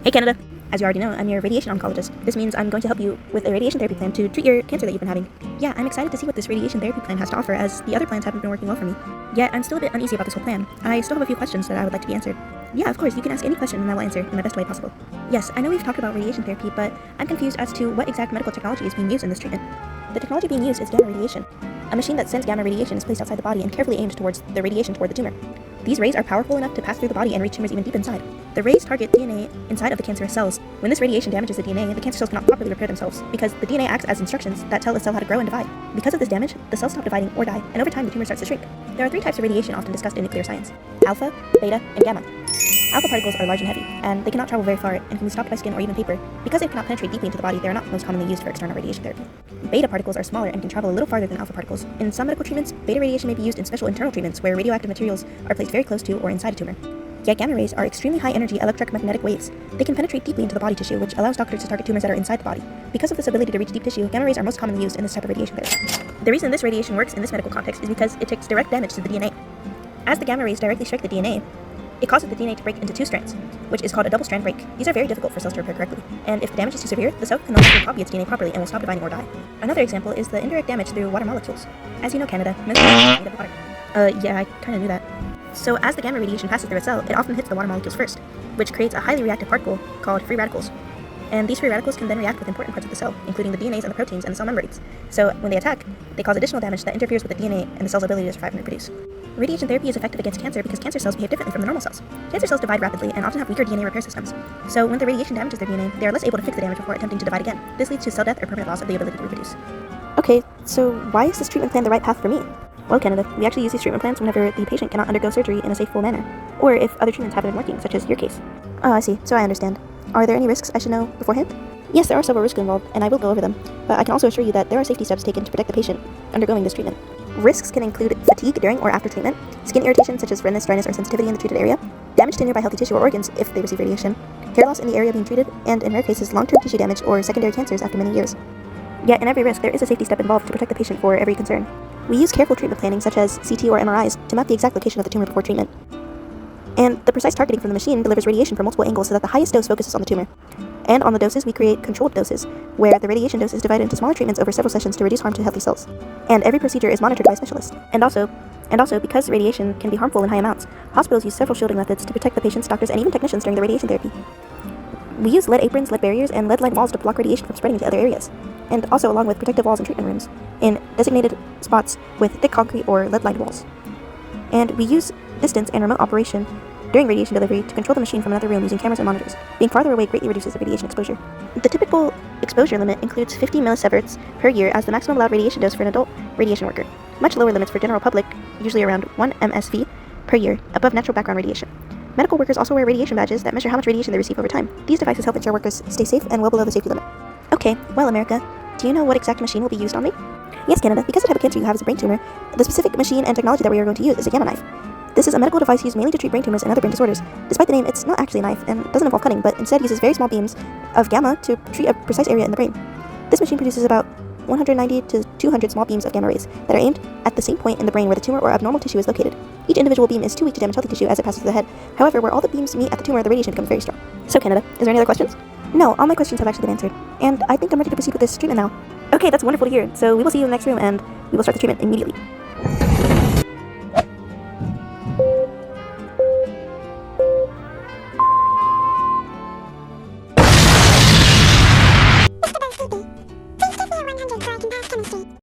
Hey Canada! As you already know, I'm your radiation oncologist. This means I'm going to help you with a radiation therapy plan to treat your cancer that you've been having. Yeah, I'm excited to see what this radiation therapy plan has to offer, as the other plans haven't been working well for me. Yet, I'm still a bit uneasy about this whole plan. I still have a few questions that I would like to be answered. Yeah, of course, you can ask any question and I will answer in the best way possible. Yes, I know we've talked about radiation therapy, but I'm confused as to what exact medical technology is being used in this treatment. The technology being used is gamma radiation. A machine that sends gamma radiation is placed outside the body and carefully aimed towards the radiation toward the tumor. These rays are powerful enough to pass through the body and reach tumors even deep inside. The rays target DNA inside of the cancerous cells. When this radiation damages the DNA, the cancer cells cannot properly repair themselves, because the DNA acts as instructions that tell the cell how to grow and divide. Because of this damage, the cells stop dividing or die, and over time the tumor starts to shrink. There are three types of radiation often discussed in nuclear science: alpha, beta, and gamma. Alpha particles are large and heavy, and they cannot travel very far and can be stopped by skin or even paper. Because they cannot penetrate deeply into the body, they are not most commonly used for external radiation therapy. Beta particles are smaller and can travel a little farther than alpha particles. In some medical treatments, beta radiation may be used in special internal treatments where radioactive materials are placed very close to or inside a tumor. Yet gamma rays are extremely high-energy electromagnetic waves. They can penetrate deeply into the body tissue, which allows doctors to target tumors that are inside the body. Because of this ability to reach deep tissue, gamma rays are most commonly used in this type of radiation therapy. The reason this radiation works in this medical context is because it takes direct damage to the DNA. As the gamma rays directly strike the DNA, it causes the DNA to break into two strands, which is called a double-strand break. These are very difficult for cells to repair correctly, and if the damage is too severe, the cell can no longer copy its DNA properly and will stop dividing or die. Another example is the indirect damage through water molecules. As you know, Canada, most cells are made of water. Yeah, I kinda knew that. So as the gamma radiation passes through a cell, it often hits the water molecules first, which creates a highly reactive particle called free radicals. And these free radicals can then react with important parts of the cell, including the DNAs and the proteins and the cell membranes. So when they attack, they cause additional damage that interferes with the DNA and the cell's ability to survive and reproduce. Radiation therapy is effective against cancer because cancer cells behave differently from the normal cells. Cancer cells divide rapidly and often have weaker DNA repair systems. So when the radiation damages their DNA, they are less able to fix the damage before attempting to divide again. This leads to cell death or permanent loss of the ability to reproduce. Okay, so why is this treatment plan the right path for me? Well, Canada, we actually use these treatment plans whenever the patient cannot undergo surgery in a safe, full manner, or if other treatments haven't been working, such as your case. Oh, I see. So I understand. Are there any risks I should know beforehand? Yes, there are several risks involved, and I will go over them, but I can also assure you that there are safety steps taken to protect the patient undergoing this treatment. Risks can include fatigue during or after treatment, skin irritation such as redness, dryness, or sensitivity in the treated area, damage to nearby healthy tissue or organs if they receive radiation, hair loss in the area being treated, and in rare cases, long-term tissue damage or secondary cancers after many years. Yet in every risk, there is a safety step involved to protect the patient for every concern. We use careful treatment planning such as CT or MRIs to map the exact location of the tumor before treatment. And the precise targeting from the machine delivers radiation from multiple angles so that the highest dose focuses on the tumor. And on the doses, we create controlled doses, where the radiation dose is divided into smaller treatments over several sessions to reduce harm to healthy cells. And every procedure is monitored by a specialist. And also, because radiation can be harmful in high amounts, hospitals use several shielding methods to protect the patients, doctors, and even technicians during the radiation therapy. We use lead aprons, lead barriers, and lead-lined walls to block radiation from spreading to other areas. And also along with protective walls in treatment rooms, in designated spots with thick concrete or lead-lined walls. And we use distance and remote operation during radiation delivery to control the machine from another room using cameras and monitors. Being farther away greatly reduces the radiation exposure. The typical exposure limit includes 50 millisieverts per year as the maximum allowed radiation dose for an adult radiation worker. Much lower limits for general public, usually around 1 MSV per year, above natural background radiation. Medical workers also wear radiation badges that measure how much radiation they receive over time. These devices help ensure workers stay safe and well below the safety limit. Okay, well, America, do you know what exact machine will be used on me? Yes, Canada, because the type of cancer you have is a brain tumor, the specific machine and technology that we are going to use is a gamma knife. This is a medical device used mainly to treat brain tumors and other brain disorders. Despite the name, it's not actually a knife and doesn't involve cutting, but instead uses very small beams of gamma to treat a precise area in the brain. This machine produces about 190 to 200 small beams of gamma rays that are aimed at the same point in the brain where the tumor or abnormal tissue is located. Each individual beam is too weak to damage healthy tissue as it passes through the head. However, where all the beams meet at the tumor, the radiation becomes very strong. So, Canada, is there any other questions? No, all my questions have actually been answered, and I think I'm ready to proceed with this treatment now. Okay, that's wonderful to hear. So we will see you in the next room, and we will start the treatment immediately.